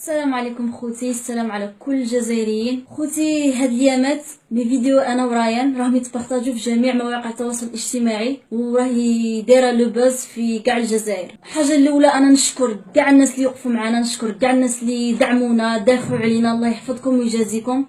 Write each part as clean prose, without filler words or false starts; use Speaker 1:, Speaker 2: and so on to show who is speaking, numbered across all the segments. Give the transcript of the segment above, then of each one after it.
Speaker 1: السلام عليكم خوتي، السلام على كل الجزائريين. خوتي، هاد اليامات لي فيديو انا ورايان راهم يتبارطاجوا في جميع مواقع التواصل الاجتماعي وراهي دايره لو باز في كاع الجزائر. الحاجه الاولى انا نشكر كاع الناس اللي وقفوا معنا، نشكر كاع الناس اللي دعمونا دافعوا علينا، الله يحفظكم ويجازيكم.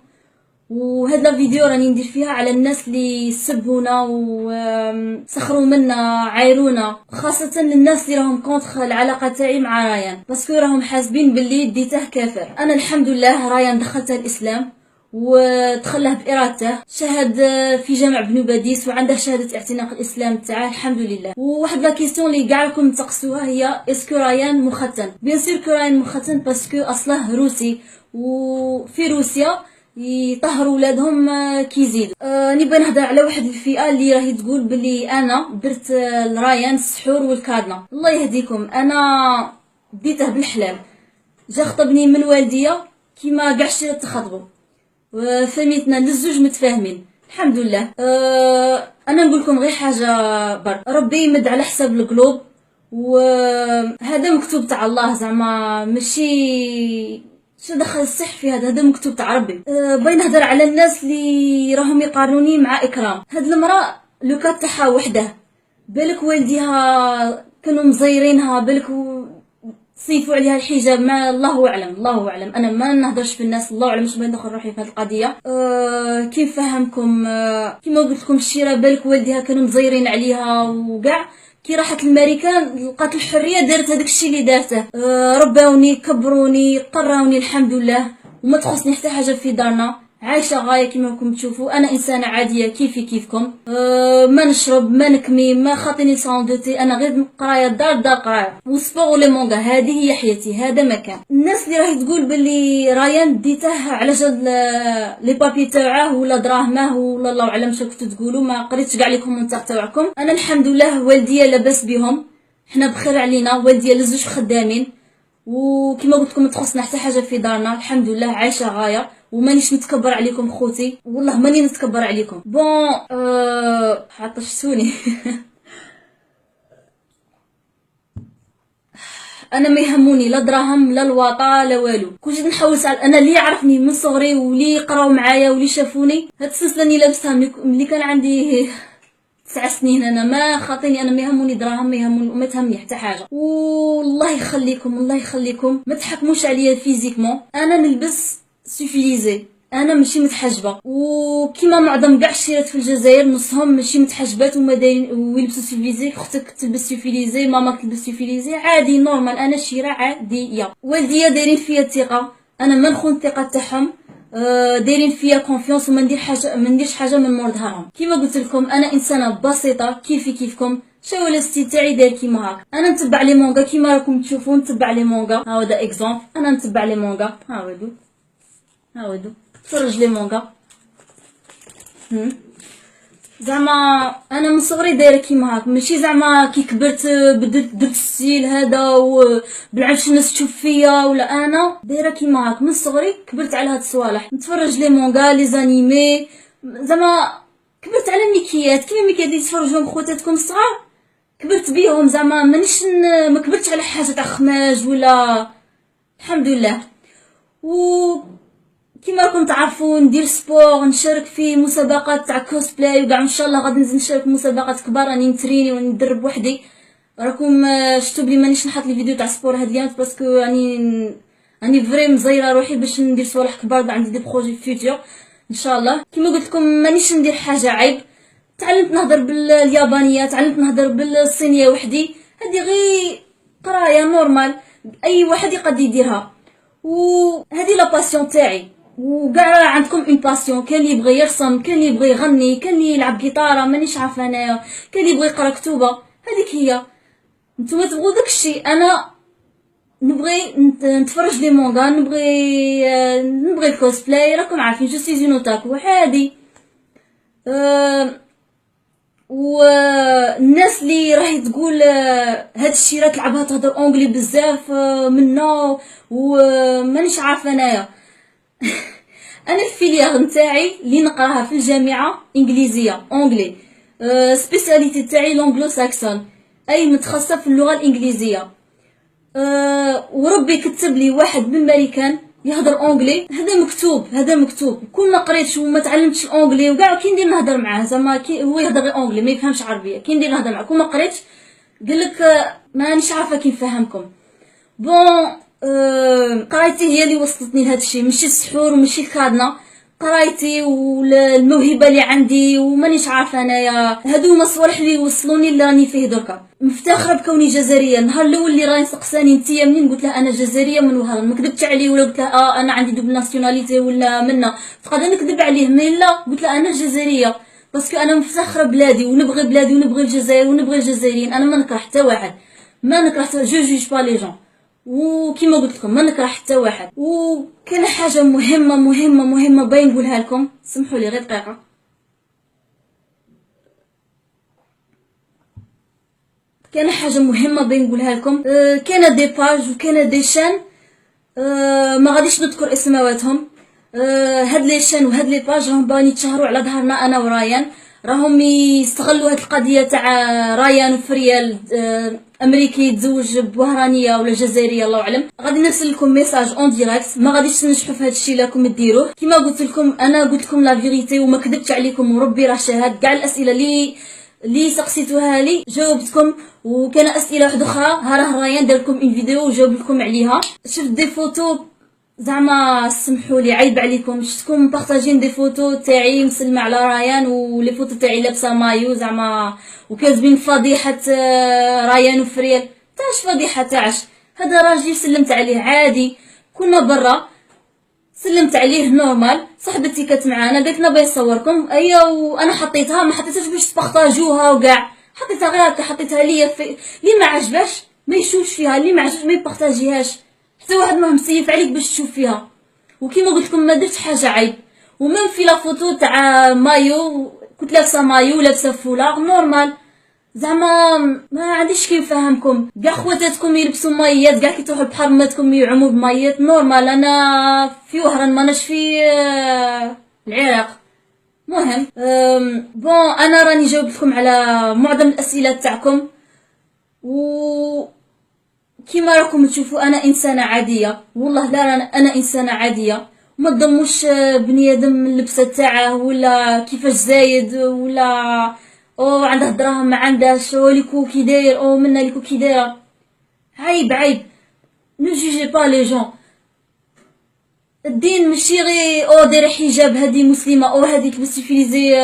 Speaker 1: وهاد لا فيديو راني ندير فيها على الناس اللي سبونا وسخروا منا عايرونا، خاصه للناس اللي راهم كونتر العلاقه تاعي مع رايان، باسكو راهم حاسبين باللي ديته كافر. انا الحمد لله رايان دخلته الاسلام ودخله بارادته، شهد في جامع بنو باديس وعنده شهاده اعتناق الاسلام تاعه الحمد لله. وواحد لا كيسيون اللي كاع راكم تقصوها هي اسكو رايان مختن؟ بيان سور كو رايان مختن باسكو اصله روسي، وفي روسيا يطهروا ولادهم كيزيدوا. نبغي نهضر على واحد الفئه اللي راهي تقول بلي انا درت لرايان السحور والكادنا. الله يهديكم، انا ديته بالحلال، جا خطبني من والديه كيما كاع الشيرات تخطبوا، فميتنا للزوج متفاهمين الحمد لله. انا نقول لكم غير حاجه برك، ربي يمد على حساب القلوب، وهذا مكتوب تاع الله، زعما ماشي شو دخل السح في هذا مكتوب تاع ربي. باين نهضر على الناس اللي راهم يقارنوني مع اكرام. هاد المراه لو كات تاعها وحده، بالك والديها كانوا مزيرينها، بالك صيفوا عليها الحجاب، ما الله اعلم الله اعلم، انا ما نهضرش في الناس، الله اعلم، مش باين ندخل روحي في هذه القضيه. كيف فهمكم؟ كيما قلت لكم الشيره، بالك والديها كانوا مزيرين عليها وكاع، كي راحت الامريكان لقات الحريه دارت هذاك الشيء اللي دارته. رباوني كبروني قراوني الحمد لله، وما تخصني حتى حاجه في دارنا، عايشه غايه كيما راكم تشوفوا. انا انسانه عاديه كيفي كيفكم، ما نشرب ما نكمي ما خاطيني صاندوتي، انا غير قرايه دار قرايه وسبور ولي مونغا، هذه هي حياتي، هذا مكان. الناس اللي راهي تقول باللي رايان ديته على جد لي بابي تاعه ولا دراهمه ولا الله اعلم شنو كنتو تقولوا، ما قريتش كاع لي كومونتير تاعكم. انا الحمد لله والديا لاباس بهم، حنا بخير علينا، والديا لزوج خدامين، وكما قلت لكم تخصنا حتى حاجه في دارنا الحمد لله، عايشه غايه، ومانيش نتكبر عليكم خوتي، والله ماني نتكبر عليكم. بون عطشتوني انا ما يهموني لا دراهم لا الواطه لا والو، كنت نحوس على انا اللي يعرفني من صغري واللي قراو معايا واللي شافوني. هاد السلسله اللي لابسها ملي كان عندي 9 سنين، انا ما خاطيني، انا ما يهموني دراهم، ما يهموني وما تهمني حتى حاجه. والله يخليكم الله يخليكم ما تحكموش عليا فيزيكمون، انا نلبس سوفيليزي، انا ماشي متحجبه، وكيما معظم كاع الشيرات في الجزائر نصهم ماشي متحجبات وما دايرين ويلبسوا سوفيليزي. اختك تلبس سوفيليزي، ماما تلبس سوفيليزي، عادي نورمال، انا شيره عاديه. والديا دايرين فيا الثقه، انا ما نخون الثقه تاعهم، دايرين فيا كونفيونس، وما ندير حاجه ما نديرش حاجه من مور ظهرهم. كيما قلت لكم انا انسانه بسيطه كيفي كيفكم، شاو الستيل تاعي داير كيما هاك. انا نتبع لي مونغا كيما راكم تشوفون، نتبع لي مونغا، ها هذا اكزامبل، انا نتبع لي مونغا، ها ودو تفرج لي مونغا. زعما انا من صغري دايره كيما هاك، ماشي زعما كي كبرت بدلت درت الستيل هذا وبالعكس الناس تشوف فيا، ولا انا دايره كيما هاك من صغري، كبرت على هاد الصوالح، نتفرج لي مونغا لي زانيمي، زعما كبرت على الميكيات، كيما الميكيات اللي تفرجوهم خواتاتكم الصغار كبرت بيهم، زعما مانيش ما كبرتش على حاجه تاع خماج ولا، الحمد لله. و كيما راكم تعرفون ندير سبور، نشارك في مسابقات تاع كوسبلاي، وكاع ان شاء الله غادي نزيد نشارك في مسابقات كبار، راني نتريني وندرب وحدي. راكم شفتوا بلي مانيش نحط لي فيديو تاع سبور هاد اليوم باسكو راني فري مزيره روحي باش ندير صوالح كبار، عندي دي بروجي فيوتور ان شاء الله. كيما قلت لكم مانيش ندير حاجه عيب، تعلمت نهضر باليابانيه، تعلمت نهضر بالصينيه وحدي، هذه غير قرايه نورمال اي واحد يقدر يديرها، وهذه لا باسيون تاعي. وكاع عندكم اون باسيون، كان اللي يبغي يرسم، كان اللي يبغي يغني، كان اللي يلعب جيتاره، مانيش عارفه انايا، كان اللي يبغي يقرا كتوبه، هذيك هي. نتوما تبغوا داكشي، انا نبغي نتفرج لي مونغا، نبغي الكوسبلاي، راكم عارفين جو سي اون اوتاكو عادي. والناس اللي راهي تقول هاد الشيء راه تلعبها تهضر اونغلي بزاف منا ومانيش عارفه انايا انا الفيليير نتاعي اللي نقراها في الجامعه انجليزيه اونغلي، سبيسياليتي تاعي لونغلو ساكسون، اي متخصصه في اللغه الانجليزيه. وربي كتب لي واحد بالماريكان يهضر اونجلي، هذا مكتوب كون ما قريتش وما تعلمتش الاونجلي وكاع كي ندير نهضر معاه، زعما هو يهضر اونجلي ما يفهمش عربيه، كي ندير نهضر معاه كون ما قريتش قالك مانيش عارفه كي نفهمكم. بون قرايتي هي اللي وصلتني لهذا الشيء، ماشي السحور وماشي الكادنا، قرايتي والموهبه اللي عندي ومانيش عارفه انايا. هادو هما الصوالح اللي وصلوني اللي راني فيه دركا. مفتخره بكوني جزائريه. النهار الاول اللي راني سقساني نتيا منين، قلت له انا جزائريه من وهران، ما كذبتش عليه ولا قلت له انا عندي دوبل ناسيوناليتي ولا منا، فقد نكذب عليه. مي لا، قلت له انا جزائريه باسكو انا مفتخره بلادي ونبغي بلادي ونبغي الجزائر ونبغي الجزائريين. انا ما نكره حتى واحد، ما نكره جو جوج با لي جون، وكيما قلت لكم ما نكره حتى واحد. وكان حاجه مهمه باين نقولها لكم، سمحوا لي غير دقيقه. كان حاجه مهمه باين نقولها لكم. كان دي باج وكان دي شان، ما غاديش نذكر اسماواتهم. هاد لي شان وهاد لي باج راهم باغيين يتشهروا على ظهرنا انا ورايان، راهم يستغلوا هاد القضيه تاع رايان وفريال امريكي يتزوج بوهرانيه ولا جزائريه الله اعلم. غادي نرسل لكم ميساج اون ديريكت، ما غاديش ننجحوا في هذا الشيء لكم ديروه. كيما قلت لكم انا قلت لكم لا فيغيتي وما كذبتش عليكم، وربي راه شاهد. كاع الاسئله اللي سقسيتوها لي جاوبتكم، وكان اسئله واحده اخرى ها راه رايان دار لكم اون فيديو وجاوب لكم عليها. شفت دي فوتو زعما سمحوا لي عيب عليكم، شفتكم بارطاجين دي فوتو تاعي مسلمه على رايان ولي فوتو تاعي لابسه مايو زعما، وكاتبين فضيحه رايان وفريال. تاش فضيحه تاعش، هذا راجل سلمت عليه عادي، كنا برا سلمت عليه نورمال. صاحبتي كانت معانا قالت لنا باغي نصوركم، ايا وانا حطيتها، ما حطيتهاش باش تبارطاجوها وكاع، حطيتها غير هكا، حطيتها ليا اللي ما عجباش ما يشوفش فيها، اللي ما عجبش ما يبارطاجيهاش، حتى واحد ما مسيف عليك باش تشوف فيها. وكيما قلت لكم ما درت حاجه عيب. ومن في لا فوتو تاع مايو كنت لابسه مايو لابسه فولاغ نورمال، زعما ما عنديش كيف نفهمكم. كاع خواتاتكم يلبسوا مايات، كاع كي تروحوا البحر ماتكم يعوموا بمايات نورمال. انا في وهران ماناش في العراق. مهم بون انا راني جاوبت لكم على معظم الاسئله تاعكم، و كيما راكم تشوفوا انا انسانه عاديه، والله لا انا انسانه عاديه. ما تضموش بني ادم اللبسه تاعه ولا كيفاش زايد ولا او عنده دراهم ما عندهاش، او ليكو كي داير او منا ليكو كي دايره. عيب نو جوجي با لي جون. الدين ماشي غير او دايره حجاب هذه مسلمه او هذه تلبسي فيزي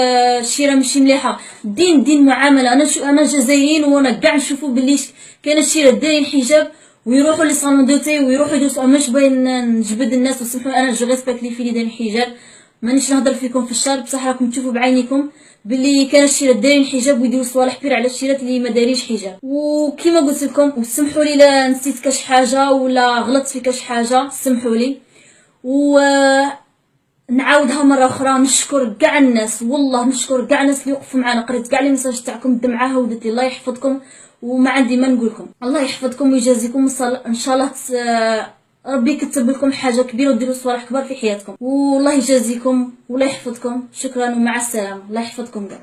Speaker 1: شيره ماشي مليحه. الدين دين معامله. انا جزائريين وانا كاع نشوفوا باللي كاين الشيره دايرين حجاب ويروحوا لي صالون دوتي ويروحوا يدوسوا. مش باين نجبد الناس وسمحوا انا جو ريسبكت لي في دايرين حجاب، مانيش نهضر فيكم في الشر، بصح راكم تشوفوا بعينيكم باللي كان الشيرات دايرين حجاب ويديروا صوالح كبير على الشيرات اللي ما دايرينش حجاب. وكيما قلت لكم وسمحوا لي لا نسيت كاش حاجه ولا غلطت في كاش حاجه، سمحوا لي. نعاودها مره اخرى، نشكر كاع الناس، والله نشكر كاع الناس اللي وقفوا معنا. قريت كاع لي ميساج تاعكم الدمعه هودت لي، الله يحفظكم وما عندي ما نقولكم. الله يحفظكم ويجازيكم ان شاء الله ربي يكتب لكم حاجه كبيره وديروا صوالح كبار في حياتكم، والله يجازيكم والله يحفظكم. شكرا ومع السلامه، الله يحفظكم.